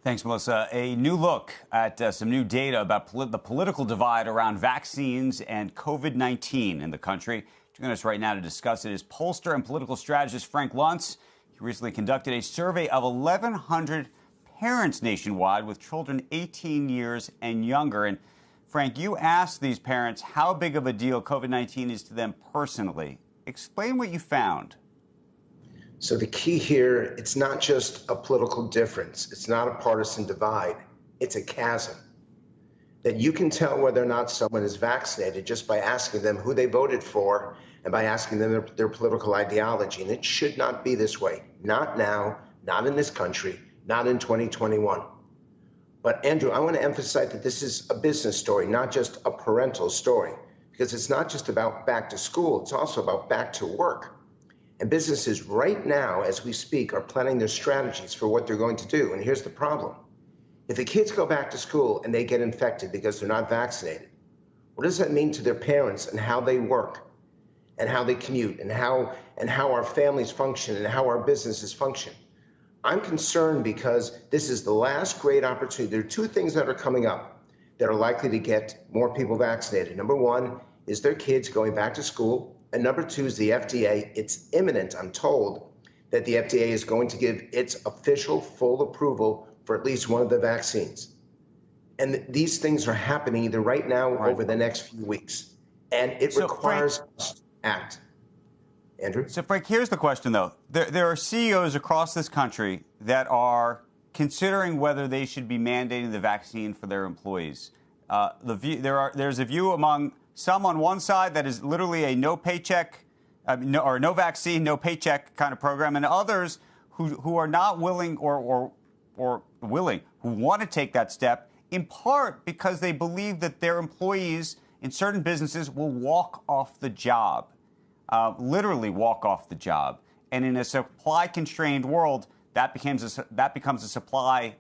Thanks, Melissa. A new look at some new data about the political divide around vaccines and COVID-19 in the country. Joining us right now to discuss it is Pollster and political strategist Frank Luntz. He recently conducted a survey of 1,100 parents nationwide with children 18 years and younger. And Frank, you asked these parents how big of a deal COVID-19 is to them personally. Explain what you found. So the key here, it's not just a political difference. It's not a partisan divide. It's a chasm. That you can tell whether or not someone is vaccinated just by asking them who they voted for and by asking them their political ideology. And it should not be this way. Not now, not in this country, not in 2021. But Andrew, I want to emphasize that this is a business story, not just a parental story, because it's not just about back to school. It's also about back to work. And businesses right now, as we speak, are planning their strategies for what they're going to do. And here's the problem. If the kids go back to school and they get infected because they're not vaccinated, what does that mean to their parents and how they work and how they commute and how our families function and how our businesses function? I'm concerned because this is the last great opportunity. There are two things that are coming up that are likely to get more people vaccinated. Number one is their kids going back to school. And number two is the FDA. It's imminent, I'm told, that the FDA is going to give its official full approval for at least one of the vaccines. And these things are happening either right now or over the next few weeks. And it requires us to act. Andrew? So, Frank, here's the question, though. There are CEOs across this country that are considering whether they should be mandating the vaccine for their employees. There's a view among some on one side that is literally a no paycheck, or no vaccine, no paycheck kind of program, and others who are not willing or willing, who want to take that step, in part because they believe that their employees in certain businesses will walk off the job, literally walk off the job. And in a supply-constrained world, that becomes a supply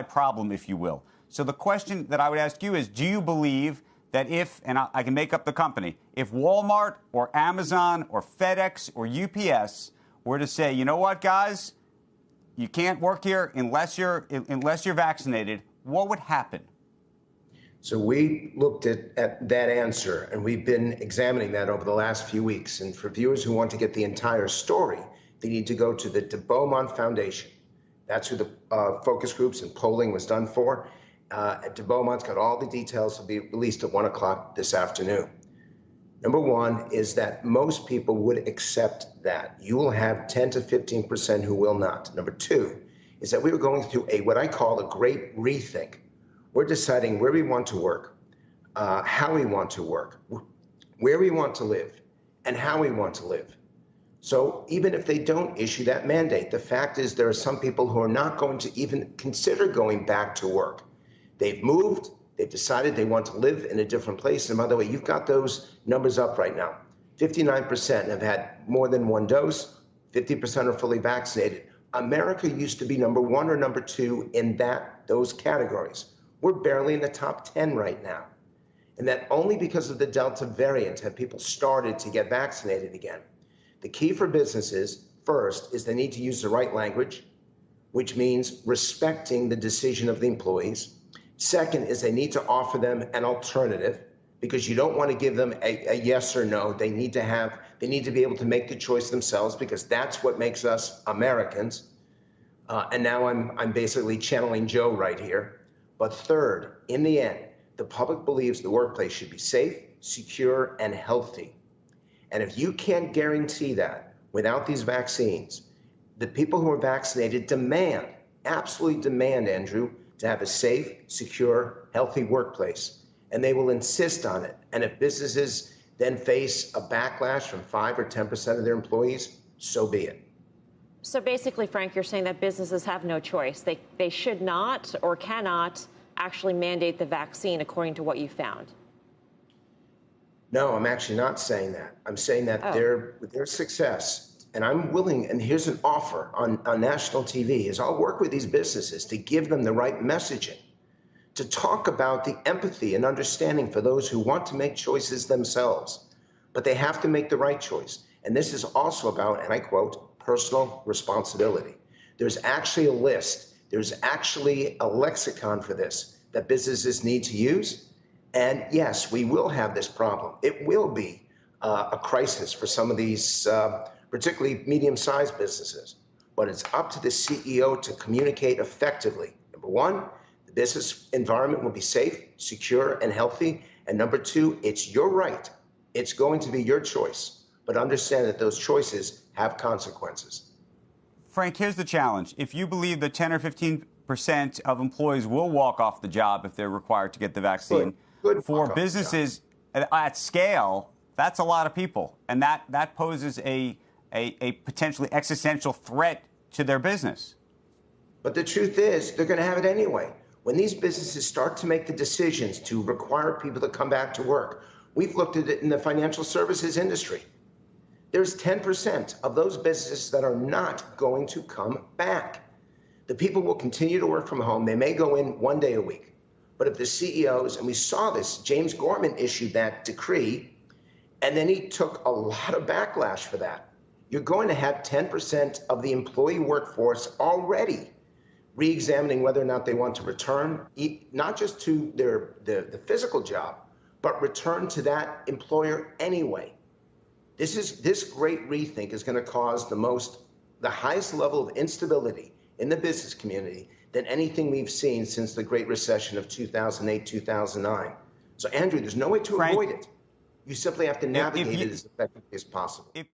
problem, if you will. So the question that I would ask you is, do you believe that if, and I can make up the company, if Walmart or Amazon or FedEx or UPS were to say, you know what, guys, you can't work here unless you're vaccinated, what would happen? So we looked at that answer, and we've been examining that over the last few weeks. And for viewers who want to get the entire story, they need to go to the de Beaumont Foundation. That's who the focus groups and polling was done for. De Beaumont's got all the details. Will be released at 1 o'clock this afternoon. Number one is that most people would accept that. You will have 10 to 15% who will not. Number two is that we are going through what I call a great rethink. We're deciding where we want to work, how we want to work, where we want to live, and how we want to live. So even if they don't issue that mandate, the fact is there are some people who are not going to even consider going back to work. They've moved. They've decided they want to live in a different place. And by the way, you've got those numbers up right now. 59% have had more than one dose. 50% are fully vaccinated. America used to be number one or number two in those categories. We're barely in the top 10 right now. And that only because of the Delta variant have people started to get vaccinated again. The key for businesses, first, is they need to use the right language, which means respecting the decision of the employees. Second is they need to offer them an alternative, because you don't want to give them a yes or no. They need to be able to make the choice themselves, because that's what makes us Americans. And now I'm basically channeling Joe right here. But third, in the end, the public believes the workplace should be safe, secure, and healthy. And if you can't guarantee that without these vaccines, the people who are vaccinated absolutely demand, Andrew, to have a safe, secure, healthy workplace. And they will insist on it. And if businesses then face a backlash from 5 or 10% of their employees, so be it. So basically, Frank, you're saying that businesses have no choice. They should not or cannot actually mandate the vaccine according to what you found. No, I'm actually not saying that. I'm saying that with their success, and I'm willing, and here's an offer on national TV, is I'll work with these businesses to give them the right messaging, to talk about the empathy and understanding for those who want to make choices themselves, but they have to make the right choice. And this is also about, and I quote, personal responsibility. There's actually a list There's actually a lexicon for this that businesses need to use. And yes, we will have this problem. It will be a crisis for some of these, particularly medium-sized businesses. But it's up to the CEO to communicate effectively. Number one, the business environment will be safe, secure, and healthy. And number two, it's your right. It's going to be your choice. But understand that those choices have consequences. Frank, here's the challenge. If you believe that 10 or 15% of employees will walk off the job if they're required to get the vaccine, Good for businesses at scale, that's a lot of people. And that poses a potentially existential threat to their business. But the truth is, they're going to have it anyway. When these businesses start to make the decisions to require people to come back to work, we've looked at it in the financial services industry. There's 10% of those businesses that are not going to come back. The people will continue to work from home. They may go in 1 day a week. But if the CEOs, and we saw this, James Gorman issued that decree, and then he took a lot of backlash for that. You're going to have 10% of the employee workforce already re-examining whether or not they want to return, not just to the physical job, but return to that employer anyway. This great rethink is going to cause the highest level of instability in the business community than anything we've seen since the Great Recession of 2008, 2009. So, Andrew, there's no way to avoid it. You simply have to navigate it as effectively as possible.